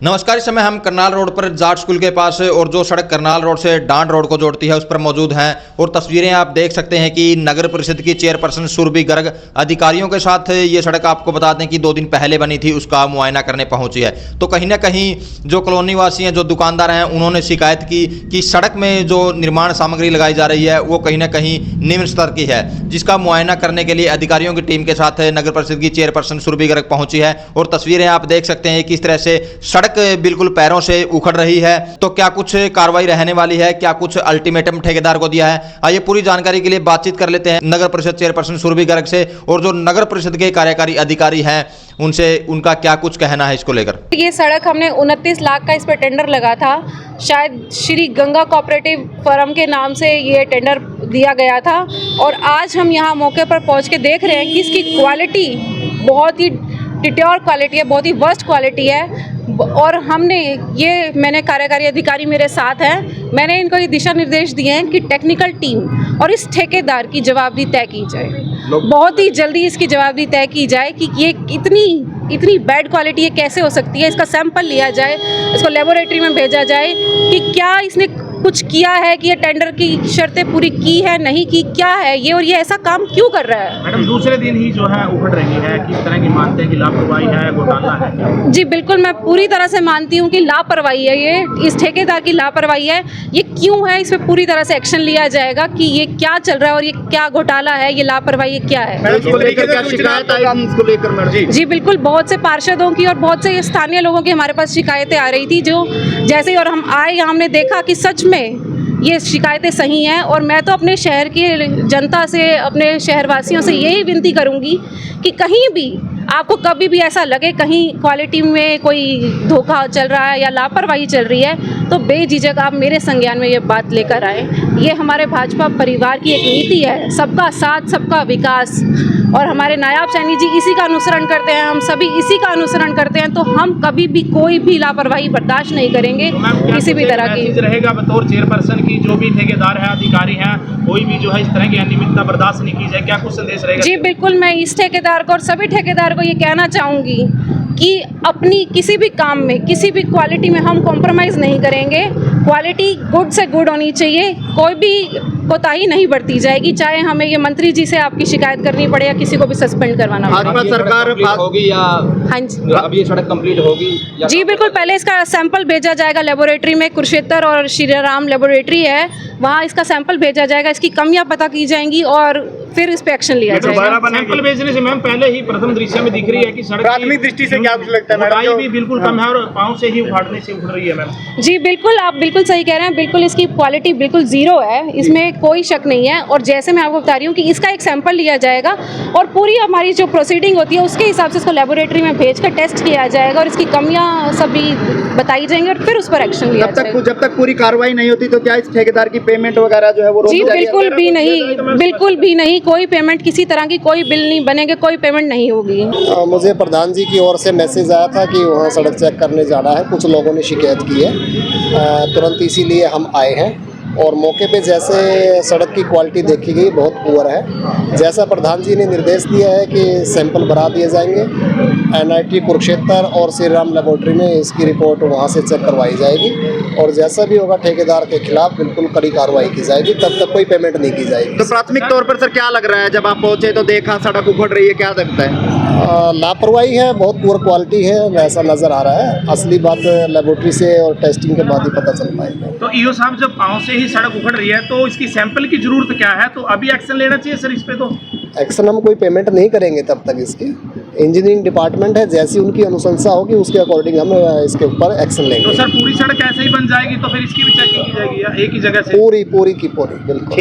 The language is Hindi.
नमस्कार। इस समय हम करनाल रोड पर जाट स्कूल के पास और जो सड़क करनाल रोड से डांड रोड को जोड़ती है उस पर मौजूद हैं और तस्वीरें आप देख सकते हैं कि नगर परिषद की चेयरपर्सन सुरभि गर्ग अधिकारियों के साथ ये सड़क आपको बता दें कि 2 दिन पहले बनी थी, उसका मुआयना करने पहुंची है। तो कहीं ना कहीं जो कॉलोनी वासी हैं, जो दुकानदार हैं, उन्होंने शिकायत की कि सड़क में जो निर्माण सामग्री लगाई जा रही है वो कहीं ना कहीं निम्न स्तर की है, जिसका मुआयना करने के लिए अधिकारियों की टीम के साथ नगर परिषद की चेयरपर्सन सुरभि गर्ग पहुंची है। और तस्वीरें आप देख सकते हैं किस तरह से सड़क बिल्कुल पैरों से उखड़ रही है। तो क्या कुछ कार्रवाई रहने वाली है, क्या कुछ अल्टीमेटम ठेकेदार को दिया है, आइए पूरी जानकारी के लिए बातचीत कर लेते हैं नगर परिषद चेयरपर्सन सुरभि गर्ग से और जो नगर परिषद के कार्यकारी अधिकारी हैं उनसे, उनका क्या कुछ कहना है इसको लेकर। ये सड़क हमने 29 लाख का इस पर टेंडर लगा था, शायद श्री गंगा कोऑपरेटिव फर्म के नाम से ये टेंडर दिया गया था। और आज हम यहाँ मौके पर पहुँच के देख रहे हैं कि इसकी क्वालिटी बहुत ही डिटोर क्वालिटी है, बहुत ही वर्स्ट क्वालिटी है। और मैंने कार्यकारी अधिकारी मेरे साथ हैं, मैंने इनको ये दिशा निर्देश दिए हैं कि टेक्निकल टीम और इस ठेकेदार की जवाबदेही तय की जाए, बहुत ही जल्दी इसकी जवाबदेही तय की जाए कि ये इतनी बैड क्वालिटी ये कैसे हो सकती है। इसका सैंपल लिया जाए, इसको लेबोरेटरी में भेजा जाए कि क्या इसने कुछ किया है, कि ये टेंडर की शर्तें पूरी की है, नहीं की, क्या है ये, और ये ऐसा काम क्यों कर रहा है। मैडम, दूसरे दिन ही जो है उखड़ रही है, किस तरह की मानते हैं कि लापरवाही है, घोटाला है? जी बिल्कुल, मैं पूरी तरह से मानती हूँ कि लापरवाही है, ये इस ठेकेदार की लापरवाही है। ये क्यों है, इस पर पूरी तरह से एक्शन लिया जाएगा कि ये क्या चल रहा है और ये क्या घोटाला है, ये लापरवाही क्या है। इसको लेकर क्या शिकायत आई? इसको लेकर जी बिल्कुल, बहुत से पार्षदों की और बहुत से स्थानीय लोगों की हमारे पास शिकायतें आ रही थी, जो जैसे ही और हम आए हमने देखा कि सच में ये शिकायतें सही हैं। और मैं तो अपने शहर की जनता से, अपने शहरवासियों से यही विनती करूंगी कि कहीं भी आपको कभी भी ऐसा लगे कहीं क्वालिटी में कोई धोखा चल रहा है या लापरवाही चल रही है, तो बेझिझक आप मेरे संज्ञान में ये बात लेकर आए। ये हमारे भाजपा परिवार की एक नीति है, सबका साथ सबका विकास, और हमारे नायब सैनी जी इसी का अनुसरण करते हैं, हम सभी इसी का अनुसरण करते हैं। तो हम कभी भी कोई भी लापरवाही बर्दाश्त नहीं करेंगे किसी भी तरह की। रहेगा बतौर चेयरपर्सन की, जो भी ठेकेदार है, अधिकारी हैं, कोई भी जो है इस तरह की अनियमितता बर्दाश्त नहीं की जाए, क्या कुछ संदेश रहेगा? जी बिल्कुल, मैं इस ठेकेदार को और सभी ठेकेदार को ये कहना चाहूँगी कि अपनी किसी भी काम में, किसी भी क्वालिटी में हम कॉम्प्रोमाइज़ नहीं करेंगे। क्वालिटी गुड से गुड होनी चाहिए, कोई भी कोताही नहीं बरती जाएगी, चाहे हमें ये मंत्री जी से आपकी शिकायत करनी पड़े या किसी को भी सस्पेंड करवाना पड़े। भाजपा सरकार होगी या हाँ जी, अब ये सड़क कंप्लीट होगी? जी बिल्कुल, पहले इसका सैंपल भेजा जाएगा लेबोरेटरी में, कुरुक्षेत्र और श्री राम लेबोरेटरी है, वहाँ इसका सैंपल भेजा जाएगा, इसकी कमियां पता की जाएंगी और फिर इस पे एक्शन लिया जाएगा। सैंपल भेजने से मैम पहले ही प्रथम दृश्य में दिख रही है कि सड़क प्राथमिक दृष्टि से क्या लगता है मैडम, भी बिल्कुल कम है और पाँव से ही उखाड़ने से उखड़ रही है मैम। जी बिल्कुल, आप बिल्कुल सही कह रहे हैं, बिल्कुल इसकी क्वालिटी बिल्कुल जीरो है, इसमें कोई शक नहीं है। और जैसे मैं आपको बता रही हूँ कि इसका एक सैंपल लिया जाएगा और पूरी हमारी जो प्रोसीडिंग होती है उसके हिसाब से इसको लेबोरेटरी में भेज कर टेस्ट किया जाएगा और इसकी कमियां सभी बताई जाएंगी और फिर उस पर एक्शन लिया जाएगा। जब तक पूरी कार्रवाई नहीं होती तो क्या इस ठेकेदार की पेमेंट वगैरह जो है वो रोक जी दी जाएगी? बिल्कुल भी नहीं, बिल्कुल भी नहीं, कोई पेमेंट, किसी तरह की कोई बिल नहीं बनेंगे, कोई पेमेंट नहीं होगी। मुझे प्रधान जी की ओर से मैसेज आया था कि वहाँ सड़क चेक करने जाना है, कुछ लोगों ने शिकायत की है, तुरंत इसीलिए हम आए हैं। और मौके पे जैसे सड़क की क्वालिटी देखी गई बहुत पुअर है, जैसा प्रधान जी ने निर्देश दिया है कि सैंपल भरा दिए जाएंगे, NIT कुरुक्षेत्र और श्री राम लेबोरेटरी में इसकी रिपोर्ट वहाँ से चेक करवाई जाएगी और जैसा भी होगा ठेकेदार के खिलाफ बिल्कुल कड़ी कार्रवाई की जाएगी, तब तक कोई पेमेंट नहीं की जाएगी। तो प्राथमिक तौर पर सर क्या लग रहा है, जब आप पहुंचे तो देखा सड़क उखड़ रही है, क्या लगता है? लापरवाही है, बहुत पुअर क्वालिटी है, वैसा नज़र आ रहा है। असली बात लेबोरेटरी से और टेस्टिंग के बाद ही पता चल पाएगा। तो ईओ साहब, जब पाँव से ही सड़क उखड़ रही है तो इसकी सैंपल की जरूरत क्या है? तो अभी एक्शन लेना चाहिए सर इस पे। तो एक्शन हम कोई पेमेंट नहीं करेंगे तब तक, इसकी इंजीनियरिंग डिपार्टमेंट है, जैसी उनकी अनुशंसा होगी उसके अकॉर्डिंग हम इसके ऊपर एक्शन लेंगे। तो सर पूरी सड़क ऐसे ही बन जाएगी तो फिर इसकी भी चेकिंग की जाएगी या एक ही जगह से? पूरी की पूरी, बिल्कुल।